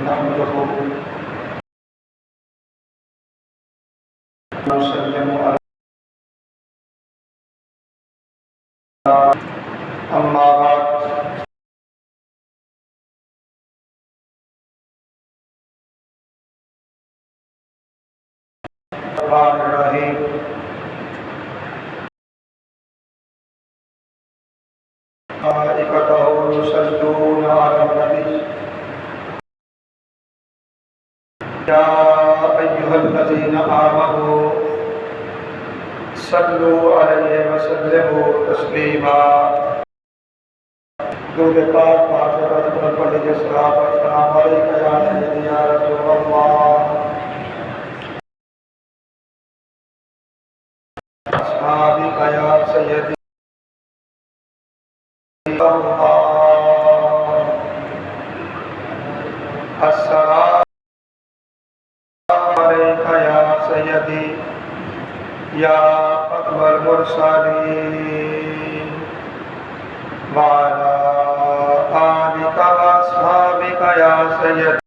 نحمده ونسلم على أما بعد الرحمن الرحيم ملائكته يصلون على النبي يا أيها الذين آمنوا صلوا عليه وسلموا تسليما درود پاک معاشرت پر پڑھ لیجیے السلام علیکم یا سیدی یا رسول اللہ اصحابک یا سیدی السلام علیکم یا سیدی یا ختم المرسلین وعلی آلک واصحابک یا سیدی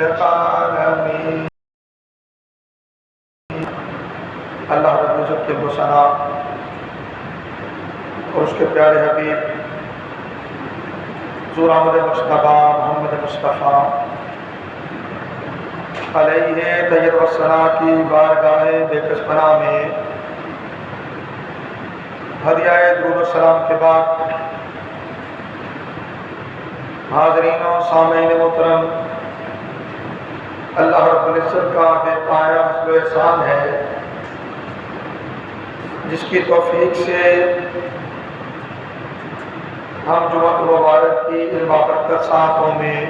العالمین۔ اللہ رب العزت کے بسنا اور اس کے پیارے حبیب حضور احمد مصطفیٰ محمد مصطفیٰ علیہ تحیت و ثنا کی بارگاہ بے کس پناہ میں ہدیہ درود و سلام کے بعد حاضرین و سامعین محترم، اللہ رب العزت کا بے پایا فضل و احسان ہے جس کی توفیق سے ہم جمعہ المبارک کی ان بابرکت ساعتوں میں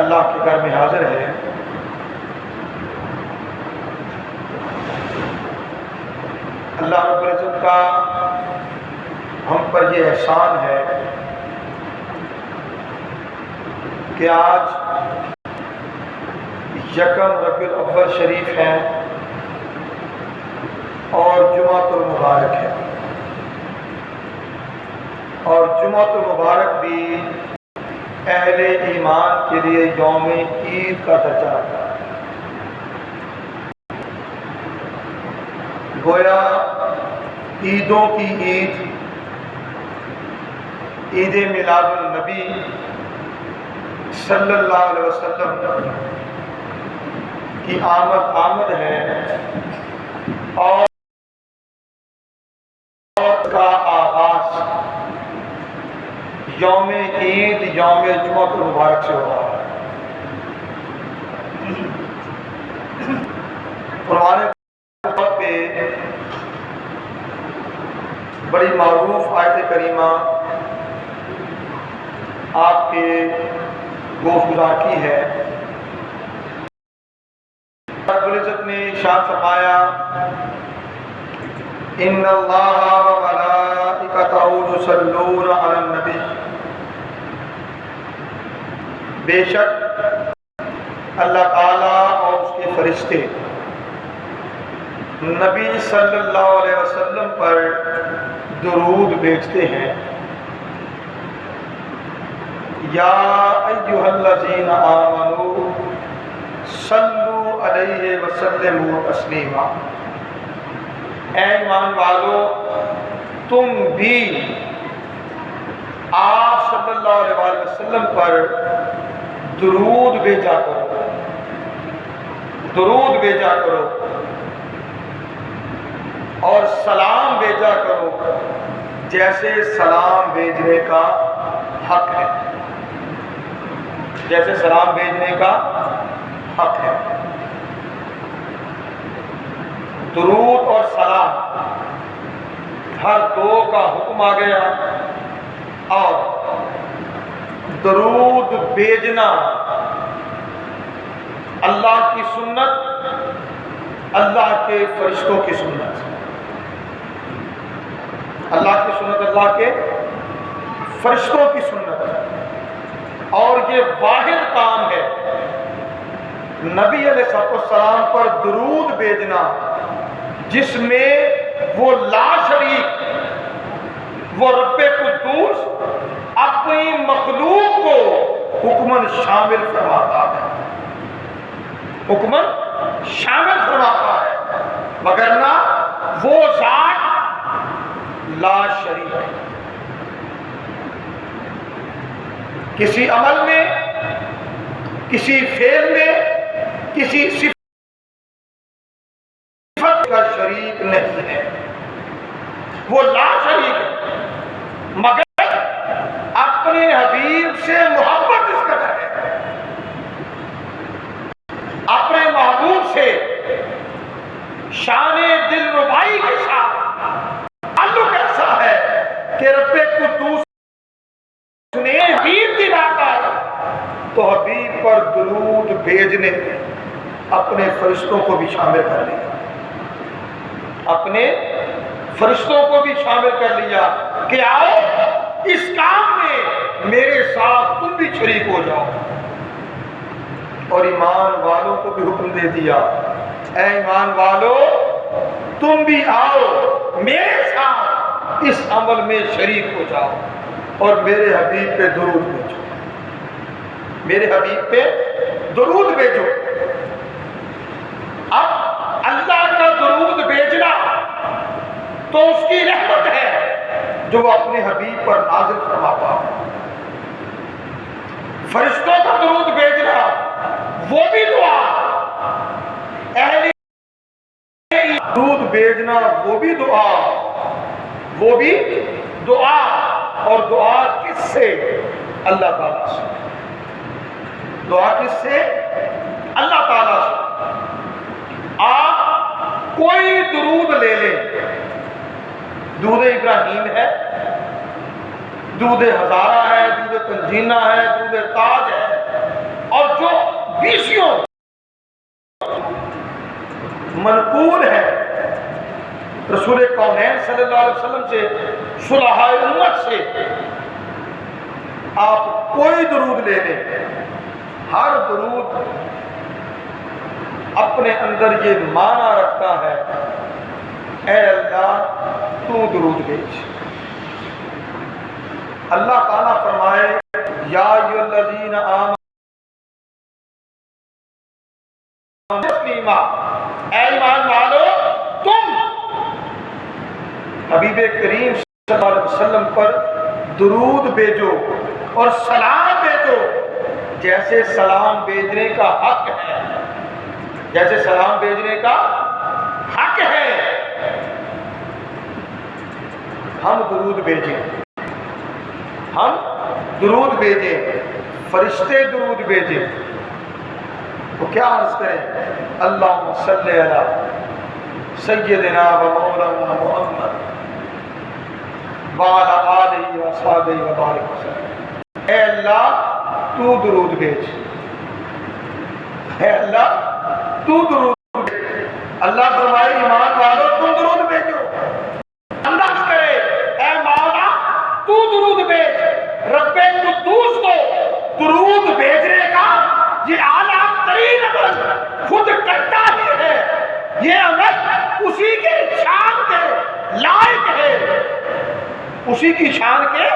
اللہ کے گھر میں حاضر ہیں۔ اللہ رب العزت کا ہم پر یہ احسان ہے کہ آج یکم ربیع الاول شریف ہے اور جمعۃ المبارک ہے، اور جمعۃ المبارک بھی اہل ایمان کے لیے یوم عید کا درجہ رکھتا ہے۔ گویا عیدوں کی عید، عید میلاد النبی صلی اللہ علیہ وسلم کی آمد ہے، اور کا آغاز یوم عید یوم جمعۃ المبارک سے ہو رہا ہے۔ قرآن طور پہ بڑی معروف آیت کریمہ آپ کے گوش گزار کی ہے۔ رب العزت نے ارشاد فرمایا ان اللہ و ملائکتہ یصلون علی النبی، بے شک اللہ تعالیٰ اور اس کے فرشتے نبی صلی اللہ علیہ وسلم پر درود بھیجتے ہیں۔ یا ایھا الذین آمنوا صلوا علیہ وسلموا تسلیما، اے ایمان والو تم بھی آپ صلی اللہ علیہ وسلم پر درود بھیجا کرو، درود بھیجا کرو اور سلام بھیجا کرو جیسے سلام بھیجنے کا حق ہے، جیسے سلام بھیجنے کا حق ہے۔ درود اور سلام ہر دو کا حکم آ گیا، اور درود بھیجنا اللہ کی سنت، اللہ کے فرشتوں کی سنت، اللہ کی سنت، اللہ کے فرشتوں کی سنت، اور یہ واحد کام ہے نبی علیہ السلام پر درود بھیجنا جس میں وہ لا شریک وہ رب قدوس اپنی مخلوق کو حکمن شامل فرماتا ہے، حکمن شامل فرماتا ہے، وگرنہ وہ ذات لا شریک ہے۔ کسی عمل میں، کسی فعل میں، کسی صفت کا شریک نہیں ہے، وہ لا شریک ہے، مگر اپنے حبیب سے محبت اس قدر ہے، اپنے محبوب سے شان دل ربائی کے ساتھ تعلق ایسا ہے کہ رب قدوس نے حبیب کی بات آئی تو حبیب پر درود بھیجنے میں اپنے فرشتوں کو بھی شامل کر لیا، اپنے فرشتوں کو بھی شامل کر لیا کہ آؤ اس کام میں میرے ساتھ تم بھی شریک ہو جاؤ، اور ایمان والوں کو بھی حکم دے دیا، اے ایمان والو تم بھی آؤ میرے ساتھ اس عمل میں شریک ہو جاؤ اور میرے حبیب پہ درود بھیجو، میرے حبیب پہ درود بھیجو۔ اب اللہ کا درود بھیجنا تو اس کی رحمت ہے جو وہ اپنے حبیب پر نازل فرماتا ہے، فرشتوں کا درود بھیجنا وہ بھی دعا، اہل درود بھیجنا وہ بھی دعا، وہ بھی دعا، اور دعا کس سے؟ اللہ تعالیٰ سے، دعا کس سے؟ اللہ تعالیٰ سے۔ آپ کوئی درود لے لیں، درود ابراہیم ہے، درود ہزارہ ہے، درود تنجینہ ہے، درود تاج ہے، اور جو بیسیوں منقول ہے رسول کونین صلی اللہ علیہ وسلم سے، صلحاء امت سے، آپ کوئی درود لے لیں، ہر درود اپنے اندر یہ معنی رکھتا ہے، اے اللہ تو درود بھیج۔ اللہ تعالیٰ فرمائے یا ایھا الذین آمنوا تسلیما، اے ایمان والو تم حبیب کریم صلی اللہ علیہ وسلم پر درود بھیجو اور سلام بھیجو جیسے سلام بھیجنے کا حق ہے، جیسے سلام بھیجنے کا حق ہے۔ ہم درود بھیجیں، ہم درود بھیجیں، فرشتے درود بھیجیں تو کیا عرض کریں؟ اللہم صلی علی سیدنا و مولانا محمد وعلی آلہ و صحبہ و بارک وسلم۔ اے اللہ تو درود بھیج، اے اللہ تو درود بھیج۔ اللہ فرمائے ایمان والو تم درود بھیجو، انداز کرے اے مولا تو درود بھیج۔ رب قدوس کو درود بھیجنے کا یہ اعلیٰ ترین عمل خود کرتا ہی ہے، یہ عمل اسی کے شان کے لائق ہے، اسی کی شان کے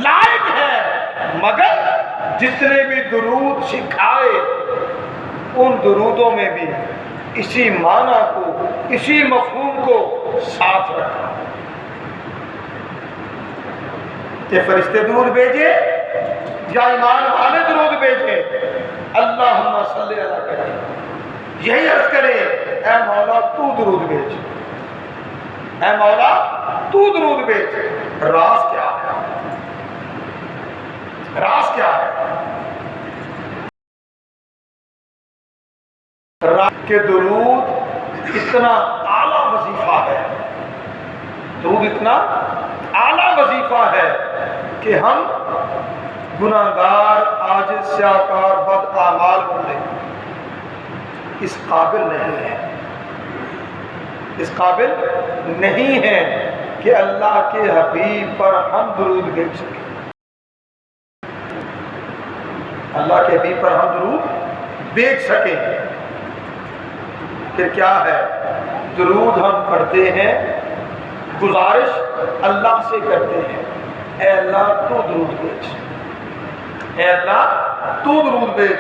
لائق ہے، مگر جتنے بھی درود سکھائے ان درودوں میں بھی اسی معنی کو، اسی مفہوم کو ساتھ رکھا کہ فرشتے درود بھیجے یا ایمان والے درود بھیجے، اللہم صلی علی کرے، یہی عرض کرے اے مولا تو درود بھیج، اے مولا تو درود بھیج۔ راز کیا ہے؟ راز کیا ہے؟ راز کہ درود اتنا اعلیٰ وظیفہ ہے، درود اتنا اعلیٰ وظیفہ ہے کہ ہم گناہگار، عاجز، سیاہکار، بد اعمال بندے اس قابل نہیں ہیں، اس قابل نہیں ہیں کہ اللہ کے حبیب پر ہم درود بھیج سکیں، اللہ کے حبیب پر ہم درود بھیج سکیں۔ پھر کیا ہے؟ درود ہم پڑھتے ہیں گزارش اللہ سے کرتے ہیں، اے اللہ تو درود بھیج، اے اللہ تو درود بھیج۔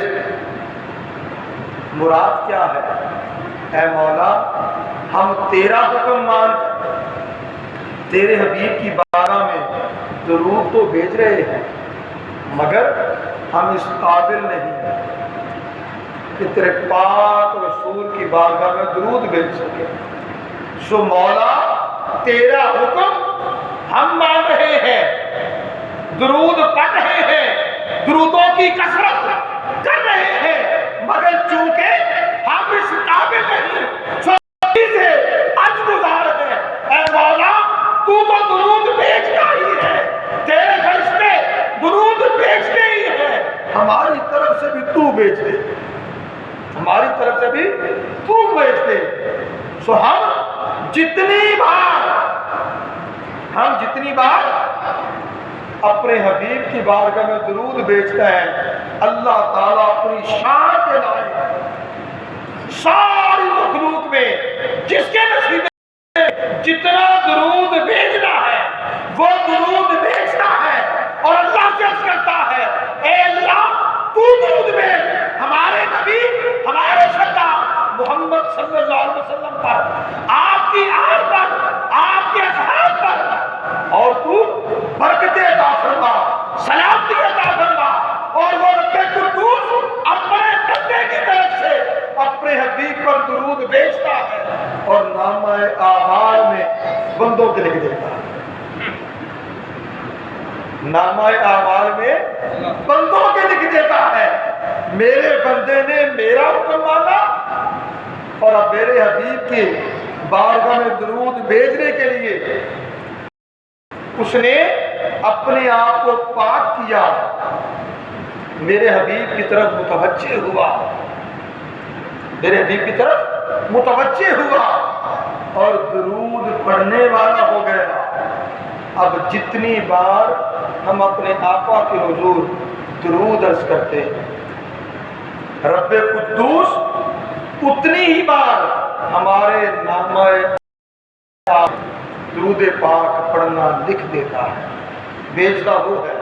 مراد کیا ہے؟ اے مولا ہم تیرا حکم مان کر تیرے حبیب کی بارگاہ میں درود تو بھیج رہے ہیں، مگر ہم اس قابل نہیں کہ تیرے پاک رسول کی بارگاہ میں درود بھیج سکے، سو مولا تیرا حکم ہم مان رہے ہیں، درود پڑھ رہے ہیں، درودوں کی کثرت کر رہے ہیں، مگر چونکہ ہم اس قابل نہیں، سو سے عرض گزار ہے، اے مولا تو درود بھیجتا ہی ہے، تیرے فرشتے درود بھیجتے ہی ہیں، ہماری طرف سے بھی تو بھیج دے، ہماری طرف سے بھی تو بھیج دے۔ سو ہم جتنی بار اپنے حبیب کی بارگاہ میں درود بھیجتا ہے، اللہ تعالیٰ اپنی شان کے لائق ساری مخلوق میں جس کے نصیب میں جتنا درود بھیجنا ہے وہ درود بھیجتا ہے، اور اللہ سے عرض کرتا ہے، اے اللہ تو درود بھیج ہمارے نبی، ہمارے سردار محمد صلی اللہ علیہ وسلم پر، آپ کی آل پر، آپ کے اصحاب پر، اور تو برکت عطا فرما، سلامتی عطا فرما، اور وہ رب قدوس اپنے بندے کی طرف سے اپنے حبیب پر درود بھیجتا ہے اور نامہ اعمال میں بندوں کے لکھ دیتا ہے، نامہ اعمال میں بندوں کے لکھ دیتا ہے، میرے بندے نے میرا حکم مانا اور اب میرے حبیب کی بارگاہ میں درود بھیجنے کے لیے اس نے اپنے آپ کو پاک کیا، میرے حبیب کی طرف متوجہ ہوا، میرے حبیب کی طرف متوجہ ہوا اور درود پڑھنے والا ہو گیا۔ اب جتنی بار ہم اپنے آقا کے حضور درود عرض کرتے ہیں رب قدوس اتنی ہی بار ہمارے نامہ درود پاک پڑھنا لکھ دیتا ہے، بھیجتا وہ ہے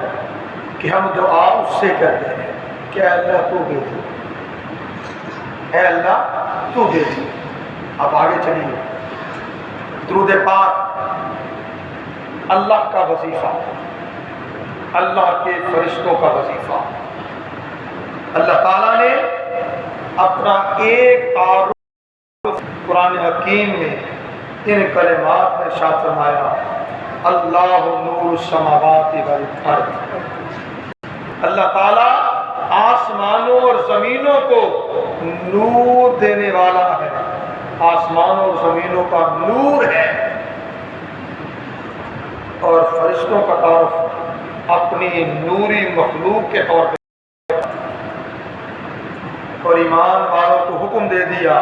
کہ ہم دعا اس سے کرتے ہیں کہ اے اللہ تو بھیج، اے اللہ تو بھیج۔ اب آگے چلیے، درود پاک اللہ کا وظیفہ، اللہ کے فرشتوں کا وظیفہ۔ اللہ تعالیٰ نے اپنا ایک تعارف قرآن حکیم میں ان کلمات میں ارشاد فرمایا، اللہ نور السماوات والارض، اللہ تعالیٰ آسمانوں اور زمینوں کو نور دینے والا ہے، آسمانوں اور زمینوں کا نور ہے، اور فرشتوں کا تعارف اپنی نوری مخلوق کے طور پہ، اور ایمان والوں کو حکم دے دیا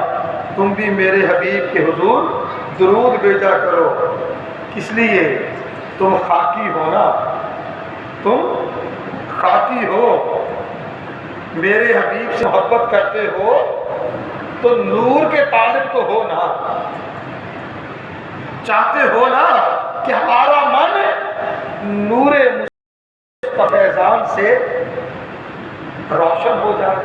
تم بھی میرے حبیب کے حضور درود بھیجا کرو، کس لیے؟ تم خاکی ہو نا، تم خاکی ہو، میرے حبیب سے محبت کرتے ہو تو نور کے طالب تو ہو نا، چاہتے ہو نا کہ ہمارا من نور مصطفی فیضان سے روشن ہو جائے،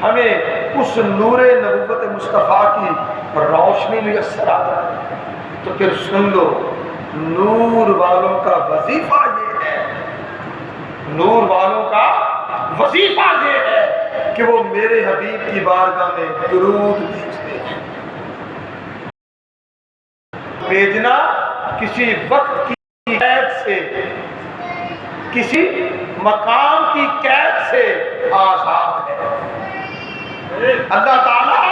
ہمیں اس نور نبوت مصطفیٰ کی روشنی میسر آ جائے، تو پھر سن لو، نور والوں کا وظیفہ یہ ہے، نور والوں کا وظیفہ یہ ہے کہ وہ میرے حبیب کی بارگاہ میں درود بھیجتے ہیں۔ بھیجنا کسی وقت کی قید سے، کسی مقام کی قید سے آزاد ہے۔ اللہ تعالیٰ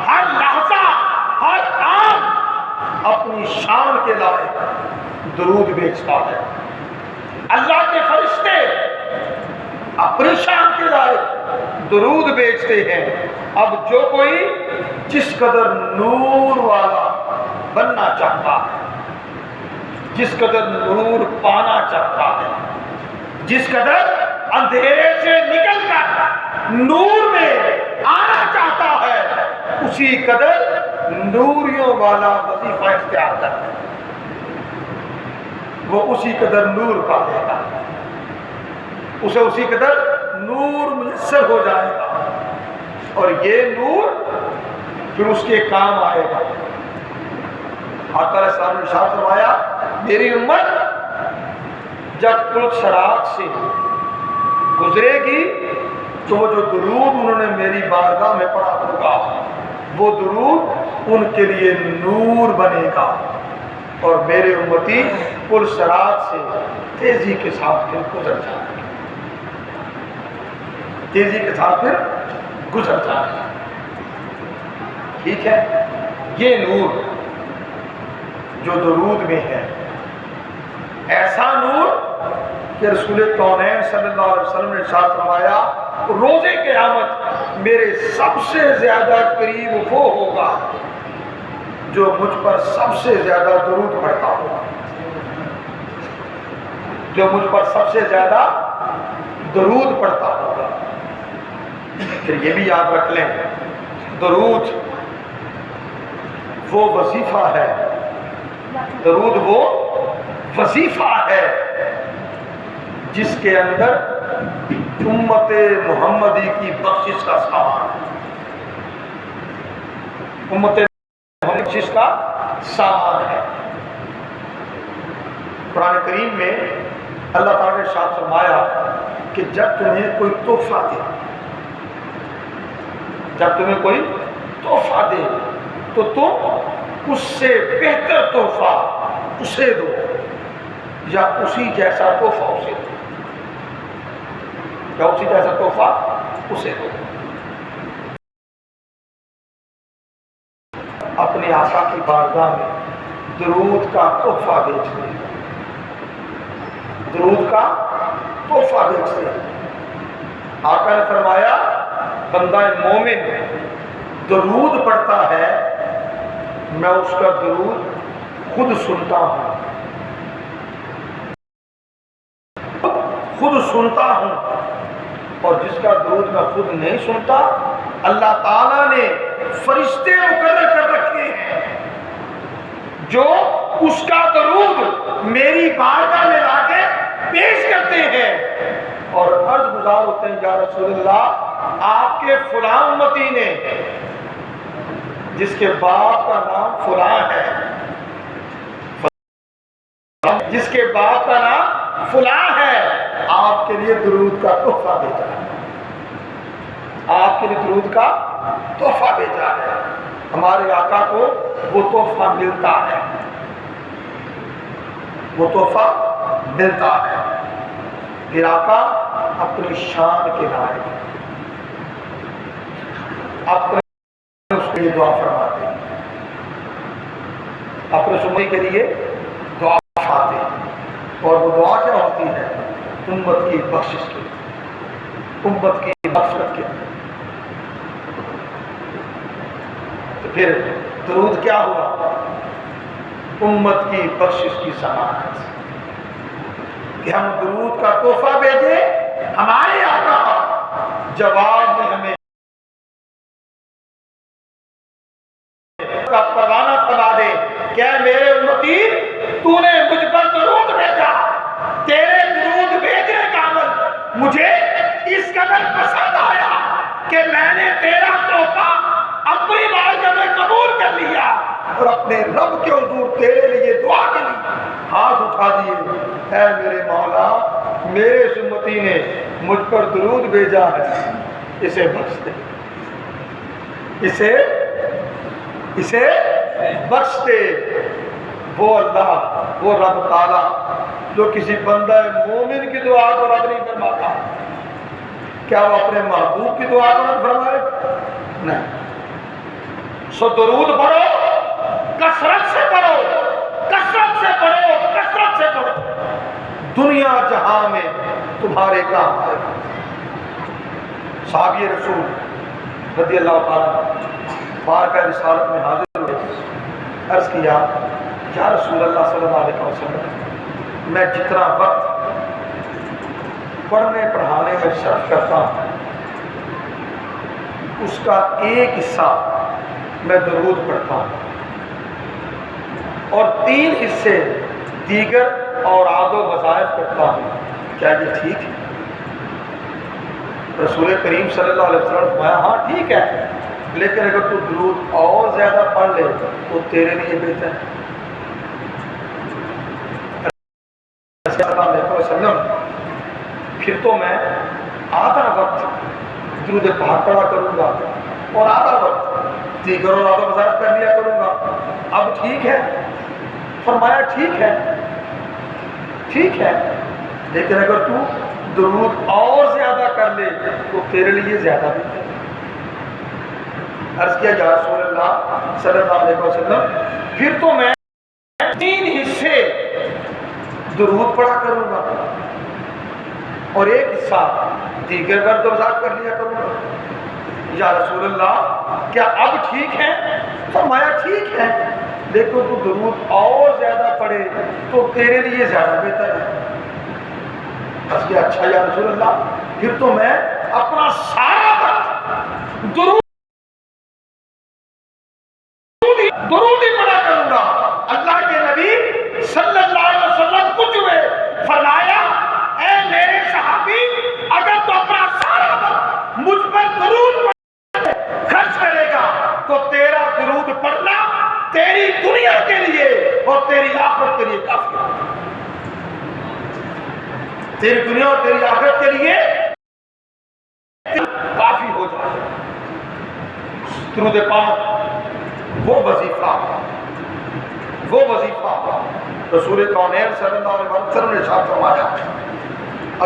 ہر لحظہ، ہر آن اپنی شان کے لائق درود بھیجتا ہے، اللہ کے فرشتے اپنی شان کے لائق درود بھیجتے ہیں۔ اب جو کوئی جس قدر نور والا بننا چاہتا ہے، جس قدر نور پانا چاہتا ہے، جس قدر اندھیرے سے نکل کر نور میں آنا چاہتا ہے، اسی قدر نوریوں والا وظیفہ اختیار کرتا ہے وہ اسی قدر نور پا لے گا، اسے اسی قدر نور میسر ہو جائے گا، اور یہ نور پھر اس کے کام آئے گا۔ آقا علیہ السلام نے ارشاد فرمایا میری امت جب پل صراط سے گزرے گی تو وہ جو درود انہوں نے میری بارگاہ میں پڑھا ہوگا وہ درود ان کے لیے نور بنے گا، اور میرے امتی پل صراط سے تیزی کے ساتھ پھر گزر جائے گا، تیزی کے ساتھ پھر گزر جائے گا۔ ٹھیک ہے، یہ نور جو درود میں ہے، ایسا نور کہ رسول کونین صلی اللہ علیہ وسلم نے ارشاد فرمایا روز قیامت میرے سب سے زیادہ قریب وہ ہوگا جو مجھ پر سب سے زیادہ درود پڑھتا ہوگا، جو مجھ پر سب سے زیادہ درود پڑھتا ہوگا۔ پھر یہ بھی یاد رکھ لیں درود وہ وظیفہ ہے، درود وہ وظیفہ ہے جس کے اندر امت محمدی کی بخشش کا سامان ہے، امت محمدی کی بخشش کا سامان ہے۔ قرآن کریم میں اللہ تعالیٰ نے ارشاد فرمایا کہ جب تمہیں کوئی تحفہ دے، جب تمہیں کوئی تحفہ دے تو تم اس سے بہتر تحفہ اسے دو یا اسی جیسا تحفہ اسے دو، یا اسی جیسا تحفہ اسے دو۔ اپنے آقا کی بارگاہ میں درود کا تحفہ بیچتے ہیں، درود کا تحفہ بیچتے ہیں۔ آقا نے فرمایا بندہ مومن درود پڑھتا ہے میں اس کا درود خود سنتا ہوں، خود سنتا ہوں، اور جس کا درود میں خود نہیں سنتا اللہ تعالیٰ نے فرشتے مقرر کر رکھے ہیں جو اس کا درود میری بارگاہ میں لا کے پیش کرتے ہیں اور عرض گزار ہوتے ہیں یا رسول اللہ آپ کے فلاں امتی نے جس کے باپ کا نام فلاں ہے، جس کے باپ کا نام فلاں ہے، آپ کے لیے درود کا تحفہ بھیجا ہے، آپ کے لیے درود کا تحفہ بھیجا ہے۔ ہمارے آقا کو وہ تحفہ ملتا ہے، وہ تحفہ ملتا ہے۔ پھر آقا اپنی شان کے لائق اپنے اس کے لیے دعا فرماتے ہیں، اپنے سمئی کے لیے دعا فرماتے ہیں، اور وہ دعا کیا ہوتی ہے؟ امت کی بخشش کے لیے، امت کی مغفرت کے لیے۔ تو پھر درود کیا ہوا؟ امت کی بخشش کی ضمانت کہ ہم درود کا تحفہ بھیجیں، ہمارے آقا جواب میں ہمیں کا پروانہ تھما دے کہ میرے امتی تو نے مجھ پر درود بھیجا، تیرے درود بھیجنے کا عمل مجھے اس قدر پسند آیا کہ میں نے تیرا تحفہ اپنی بارگاہ میں قبول کر لیا اور اپنے رب کے حضور تیرے لیے دعا کے لیے ہاتھ اٹھا دیے، اے میرے مولا میرے امتی نے مجھ پر درود بھیجا ہے، اسے بخش دے، اسے بخش دے۔ وہ اللہ، وہ رب تعالیٰ جو کسی بندہ مومن کی دعا کو رد نہیں فرماتا، کیا وہ اپنے محبوب کی دعا کو رد فرمائے؟ نہیں۔ سو درود پڑھو، کثرت سے پڑھو، کثرت سے پڑھو، کثرت سے پڑھو، دنیا جہاں میں تمہارے کام آئے گا۔ صحابی رسول رضی اللہ تعالیٰ بارگاہ رسالت میں حاضر ہوئے، عرض کیا یا رسول اللہ صلی اللہ علیہ وسلم میں جتنا وقت پڑھنے پڑھانے میں صرف کرتا ہوں اس کا ایک حصہ میں درود پڑھتا ہوں، اور 3 حصے دیگر اوراد و وظائف کرتا ہوں، کیا یہ ٹھیک ہے؟ رسول کریم صلی اللہ علیہ وسلم نے فرمایا ہاں ٹھیک ہے، لیکن اگر تو درود اور زیادہ پڑھ لے تو تیرے لیے بہتر ہے۔ صلی اللہ علیہ وسلم پھر تو میں آدھا وقت درود پاک پڑھا کروں گا اور آدھا وقت دیگر اور آدھا وظائف کر لیا کروں گا، اب ٹھیک ہے؟ فرمایا ٹھیک ہے، ٹھیک ہے، لیکن اگر تو درود اور زیادہ کر لے تو تیرے لیے زیادہ بہتر ہے۔ عرض کیا یا رسول اللہ صلی اللہ علیہ وسلم پھر تو میں 3 حصے درود پڑھا کروں گا اور 1 حصہ دیگر ورد و وظائف کر لیا کروں گا، یا رسول اللہ کیا اب ٹھیک ہے؟ فرمایا ٹھیک ہے، لیکن تو درود اور زیادہ پڑھے تو تیرے لیے زیادہ بہتر ہے۔ بس کیا اچھا یا رسول اللہ پھر تو میں اپنا سارا وقت درود ہی پڑھا کروں گا۔ اللہ کے نبی صلی اللہ علیہ وسلم کچھ ہوئے، فرمایا اے میرے صحابی اگر تو اپنا سارا وقت مجھ پر درود خرچ کرے گا تو تیرا درود پڑھنا تیری دنیا کے لیے اور تیری آخرت کے لیے کافی ہے۔ تیری دنیا اور تیری آخرت کے لیے کافی ہو جائے۔ درود پاک وہ وظیفہ رسول کونین صلی اللہ علیہ وسلم نے ارشاد فرمایا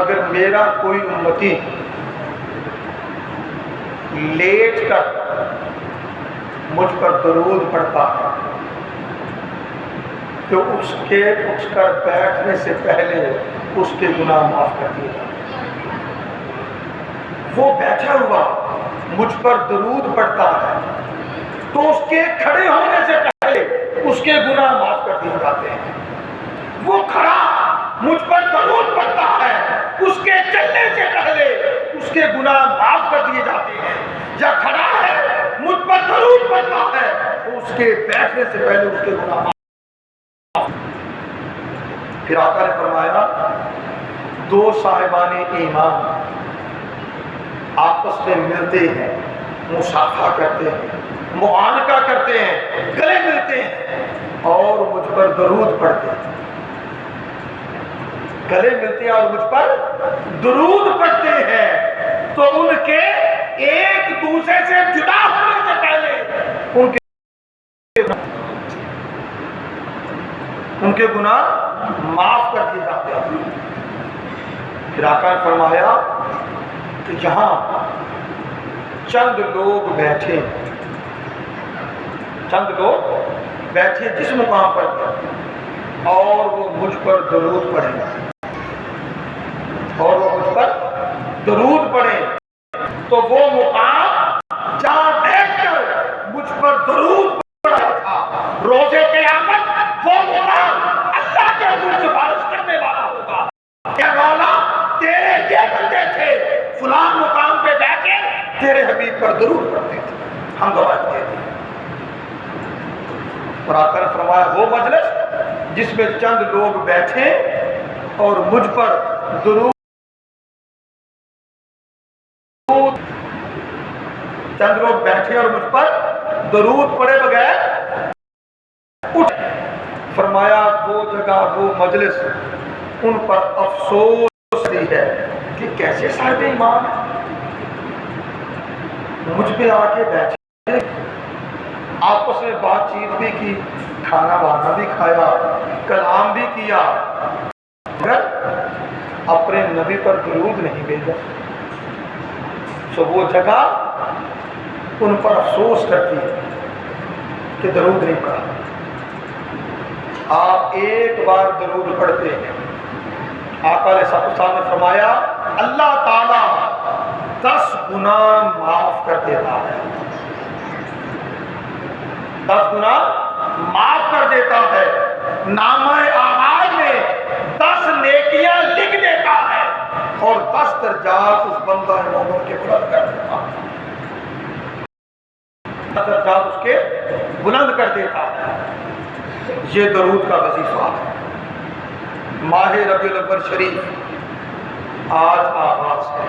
اگر میرا کوئی امتی لیٹ کر مجھ پر درود پڑھتا ہے تو اس کے اٹھ کر بیٹھنے سے پہلے اس کے گناہ معاف کر دیے جاتے ہیں۔ وہ بیٹھا ہوا مجھ پر درود پڑھتا ہے تو اس کے کھڑے ہونے سے پہلے اس کے گناہ معاف کر دیے جاتے ہیں۔ وہ کھڑا مجھ پر درود پڑھتا ہے اس کے چلنے سے پہلے اس کے گناہ معاف کر دیے جاتے ہیں، یا کھڑا ہے مجھ پر درود پڑھتا ہے تو اس کے بیٹھنے سے پہلے اس کے گناہ معاف۔ پھر آقا نے فرمایا 2 صاحبان ایمان آپس میں ملتے ہیں، مصافحہ کرتے ہیں، معانقہ کرتے ہیں، گلے ملتے ہیں اور مجھ پر درود پڑھتے ہیں، گلے ملتے ہیں اور مجھ پر درود پڑھتے ہیں تو ان کے ایک دوسرے سے جدا ہونے سے پہلے ان کے گناہ معاف کر دیے جاتے ہیں۔ پھر آقا نے فرمایا کہ یہاں چند لوگ بیٹھے جس مقام پر اور وہ مجھ پر درود پڑھیں تو وہ مقام جہاں بیٹھ کر مجھ پر درود پڑھا تھا روزے قیامت وہ مقام اللہ کے حضور سفارش کرنے والا ہوگا کہ مولا تیرے یہ بندے تھے فلاں مقام پہ بیٹھے تیرے حبیب پر درود پڑھتے تھے، ہم گواہی دیتے ہیں۔ اور آقا نے فرمایا وہ مجلس جس میں چند لوگ بیٹھے اور مجھ پر درود پڑے بغیر اٹھ، فرمایا وہ جگہ وہ مجلس ان پر افسوس دی ہے کہ کیسے صاحب ایمان مجھ پہ آ کے بیٹھے، آپس میں بات چیت بھی کی، کھانا بانا بھی کھایا، کلام بھی کیا، مگر اپنے نبی پر درود نہیں بھیجا۔ تو وہ جگہ ان پر افسوس کرتی ہے کہ درود نہیں پڑھا۔ آپ ایک بار درود پڑھتے ہیں، آقا علیہ السلام نے فرمایا اللہ تعالیٰ 10 گناہ معاف کر دیتا ہے، 10 گناہ معاف کر دیتا ہے، نامہ اعمال میں 10 نیکیاں لکھ دیتا ہے اور 10 درجات اس بندہ مومن کے بلند کر دیتا ہے۔ درجات اس کے بلند کر دیتا ہے۔ یہ درود کا وظیفہ ہے۔ ماہ ربیع الاول شریف آج آغاز ہے،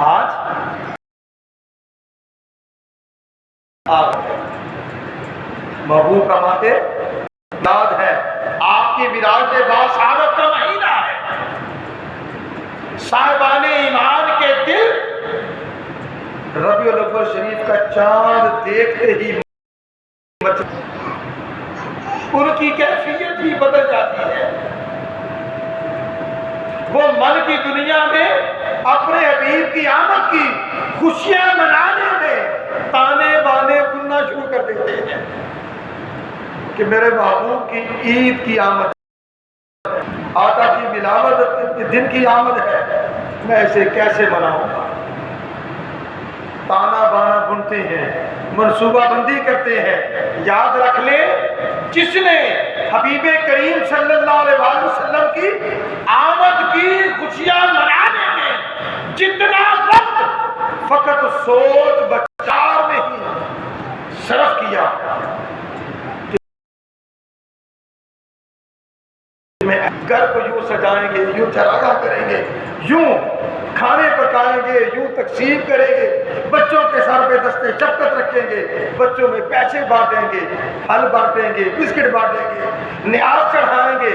آج محبوب کا ماہ یاد ہے، آپ کی ولادت باسعادت کا مہینہ ہے۔ صاحبان ایمان کے دل ربیع الاول شریف کا چاند دیکھتے ہی ان کی کیفیت بھی بدل جاتی ہے۔ وہ من کی دنیا میں اپنے حبیب کی آمد کی خوشیاں منانے میں تانے بانے بننا شروع کر دیتے ہیں کہ میرے محبوب کی عید کی آمد ہے، آقا کی ولادت کے دن کی آمد ہے، میں اسے کیسے مناؤں گا؟ تانا بانا بنتے ہیں، منصوبہ بندی کرتے ہیں۔ یاد رکھ لیں، جس نے حبیب کریم صلی اللہ علیہ وسلم کی آمد کی خوشیاں منانے میں جتنا وقت فقط سوچ بچار میں ہی صرف کیا، گھر کو یوں سجائیں گے، یوں چراغاں کریں گے، یوں کھانے پکائیں گے، یوں تقسیم کریں گے، بچوں کے سر پہ دستے شفقت رکھیں گے، بچوں میں پیسے بانٹیں گے، پھل بانٹیں گے، بسکٹ بانٹیں گے، نیاز چڑھائیں گے،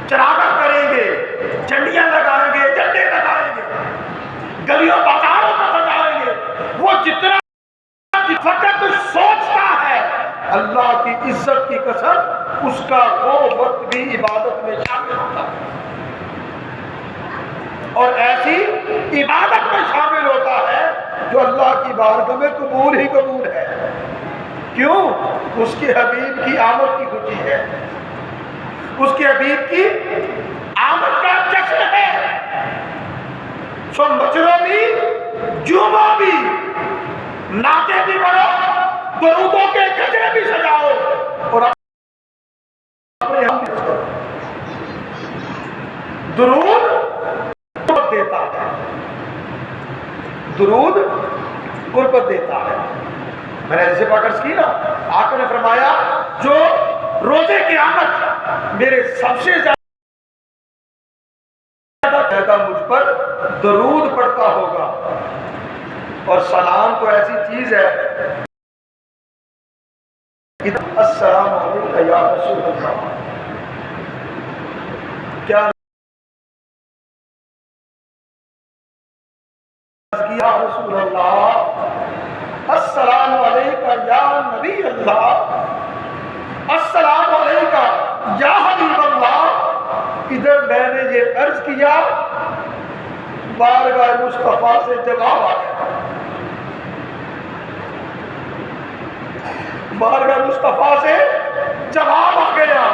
چراغاں کریں گے، جھنڈیاں لگائیں گے، جھنڈے لگائیں گے، گلیوں بازاروں کو سجائیں گے۔ وہ جتنا فقط سوچتا ہے، اللہ کی عزت کی قسم اس کا وہ وقت بھی عبادت میں شامل ہوتا ہے، اور ایسی عبادت میں شامل ہوتا ہے جو اللہ کی بارگاہ میں قبول ہی قبول ہے۔ کیوں؟ اس کے حبیب کی آمد کی خوشی ہے، اس کے حبیب کی آمد کا جشن ہے۔ سو مجروں بھی، جمعہ بھی، نعتیں بھی پڑھو، درودوں کے گجرے بھی سجاؤ، اور اپنے ہم بھی سجاؤ۔ درود قربت دیتا ہے، درود قربت دیتا ہے۔ میں نے جیسے پاکرز کی نا، آقا نے فرمایا جو روزے قیامت میرے سب سے زیادہ مجھ پر درود پڑھتا ہوگا، اور سلام تو ایسی چیز ہے، السلام علیکم یا رسول اللہ، کیا یا رسول اللہ، السلام علیکم یا نبی اللہ، السلام علیکم یا حبیب اللہ۔ ادھر میں نے یہ عرض کیا، بارگاہ مصطفیٰ سے جواب آ گیا، بارگاہ مصطفیٰ سے جواب آ گیا۔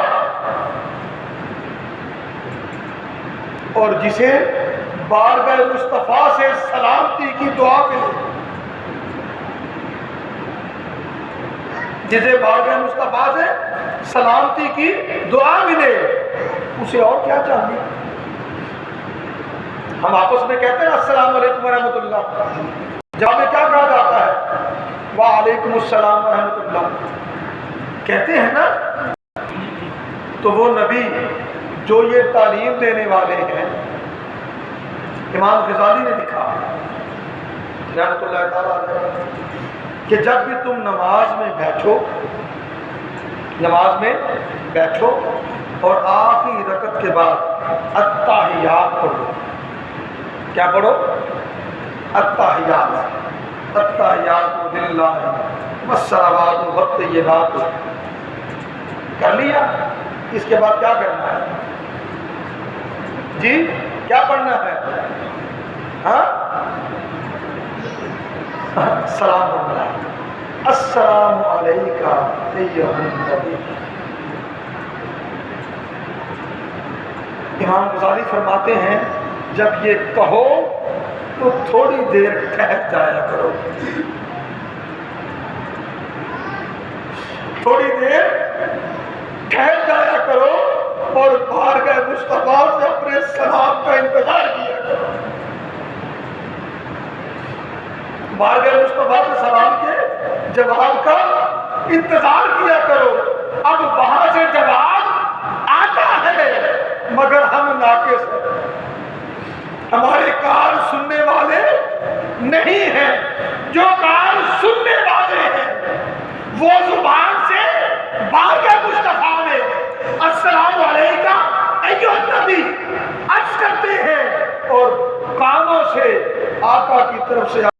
اور جسے بارگاہ مصطفیٰ سے سلامتی کی دعا ملے، جسے بارگاہ مصطفیٰ سے سلامتی کی دعا ملے، اسے اور کیا چاہیے؟ ہم آپس میں کہتے ہیں السلام علیکم ورحمۃ اللہ، جواب میں کیا کہا جاتا ہے؟ وعلیکم السلام ورحمۃ اللہ کہتے ہیں نا۔ تو وہ نبی جو یہ تعلیم دینے والے ہیں، امام غزالی نے لکھا رحمۃ اللہ تعالیٰ علیہ کہ جب بھی تم نماز میں بیٹھو اور آخری رکعت کے بعد التحیات پڑھو۔ کیا پڑھو؟ التحیات، التحیات للہ والصلوات والطیبات۔ کر لیا؟ اس کے بعد کیا کرنا ہے؟ جی کیا پڑھنا ہے؟ ہاں، سلام پڑھنا ہے، السلام علیکہ ایھا النبی۔ امام غزالی فرماتے ہیں جب یہ کہو تو تھوڑی دیر ٹھہر جایا کرو، تھوڑی دیر ٹھہر جایا کرو، اور بارگاہ مصطفیٰ سے اپنے سلام کا انتظار کیا کرو۔ بارگاہ مصطفیٰ کے سلام کے جواب کا انتظار کیا کرو. اب وہاں سے جواب آتا ہے مگر ہم ناقص ہیں، ہمارے کان سننے والے نہیں ہیں. جو کان سننے والے ہیں وہ زبان سے بارگاہ مصطفیٰ میں السلام علیکہ ایھا النبی عرض کرتے ہیں، اور کانوں سے آقا کی طرف سے